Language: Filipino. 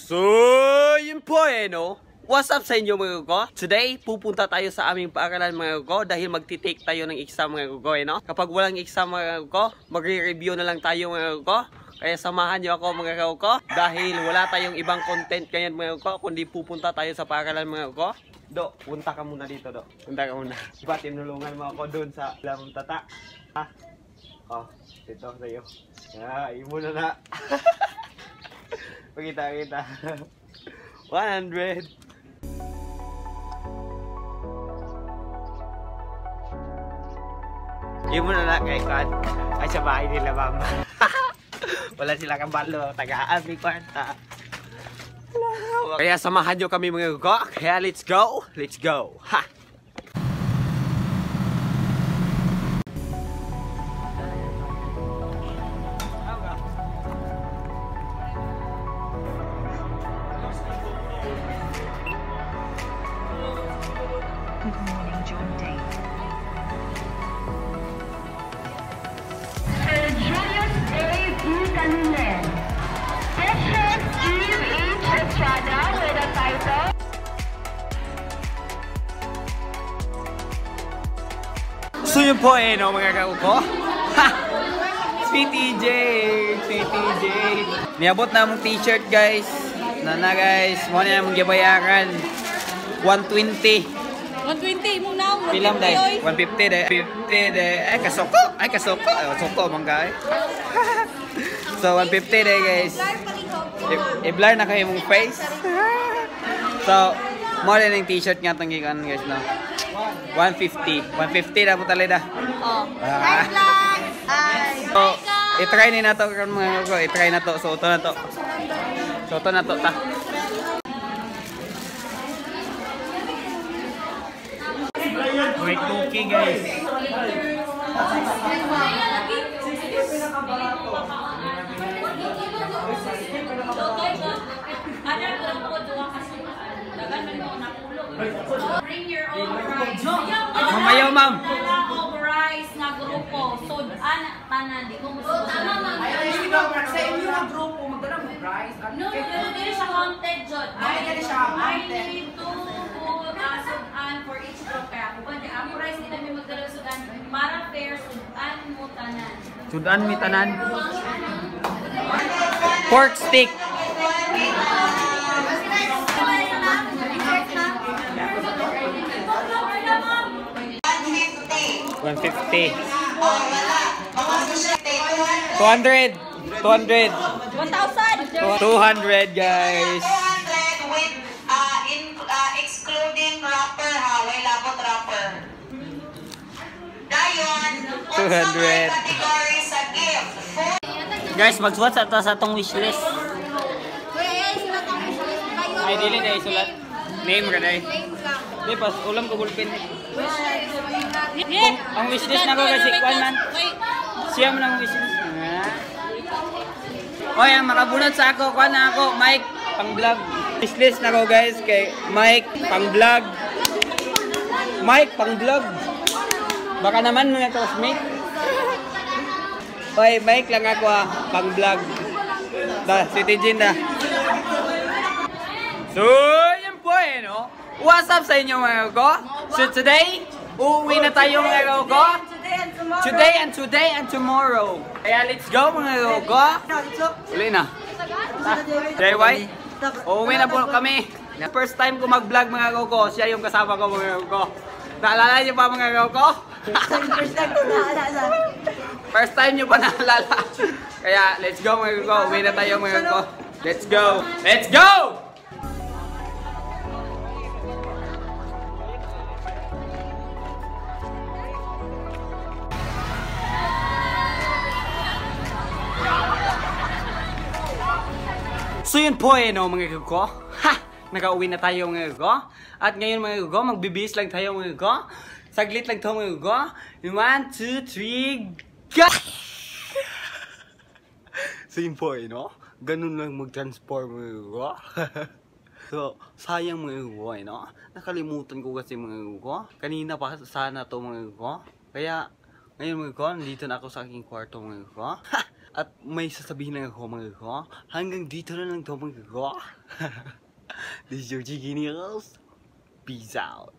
So, yun po no. What's up sa inyo mga gugo? Today, pupunta tayo sa aming paaralan mga gugo dahil magti-take tayo ng exam mga gugo no. Kapag walang exam mga gugo, magre-review na lang tayo mga gugo. Kaya samahan nyo ako mga gugo dahil wala tayong ibang content ngayon mga gugo kundi pupunta tayo sa paaralan mga gugo. Do, punta ka muna dito do. Punta ka muna. Diba tinulungan mo ako doon sa lamang tata. Ha? Oh, dito sa'yo. Imo na. Pakita. 100. Imo na kay Kwan. Ay sa bahay nila mama. Wala sila kabalo. Tagaan ni kwarta. Kaya samahan nyo kami mga gugo. Kaya let's go. Let's go. Ha! Good morning, John Day. Sir Julius A. E. Caninen. Patient Eve H. Estrada with a title. So yun po no mga kauko. Ha! Sweet TJ! Niabot na mong t-shirt guys. Nana guys, mo na mong gibayaran. 120. 120 mo na. Pilam day. 150 day. 50 day. Ay kasoko. Soko man guys. So 150 day guys. I-blur na kayo mong face. So more than yung t-shirt nga tanggikan guys no. 150 na po talida. Oh. So i-try ni nato karon mga ko. I-try na to. So ito na to. Ta. Wait, cookie guys. Bring your own rice. Mamayaw ma'am. Rice na grupo. Sudan tanan di ko gusto. Sa inyo ang grupo magdala mo rice. No, dili siya counted jud. Dili siya counted. I need to put sudan for each group kaya kung pwede ang rice nila may magdala sudan para fair sudan mo tanan. Sudan mi tanan. Pork stick. $150. 200. 1,000. 200 guys. 200 with excluding wrapper ha, way labot wrapper. Dayon, 200. category sa gift. Guys, magsulat sa atong wishlist. Ay, dili na isulat. Name ka dahil. Di, pas ulam ko bulpin. Ang wishlist na ko kasi kwan man. Siya mo ng wishlist. Oy, ang makabunod sa ako, kwan na ako, Mike, pang vlog. Wishlist na ko guys kay Mike, pang vlog. Mike, pang vlog. Baka naman mga classmate. Oy, Mike lang ako pang vlog. Da, si Tijin da. So, yan po no. What's up sa inyo mga gugo? So today, uuwi na tayo mga gugo. Today and tomorrow. Kaya let's go mga gugo. Uli na. JY, uuwi na po kami. First time ko mag-vlog mga gugo. Siya yung kasama ko mga gugo. Naalala niyo pa mga gugo? First time nyo pa naalala. Kaya let's go mga gugo. Uuwi na tayo mga gugo. Let's go. Let's go! So yun po no mga gugo. Ha! Nakauwi na tayo mga gugo. At ngayon mga gugo, magbibihis lang tayo mga gugo. Saglit lang to mga gugo. 1, 2, 3, go! So yun po no. Ganun lang mag-transform mga gugo. So, sayang mga gugo no. Nakalimutan ko kasi mga gugo. Kanina pa sana to mga gugo. Kaya, ngayon mga gugo, nandito na ako sa aking kwarto mga gugo. Ha! At may sasabihin lang ako mga ko. Hanggang dito na lang to mga ko. This is your G Genius. Peace out.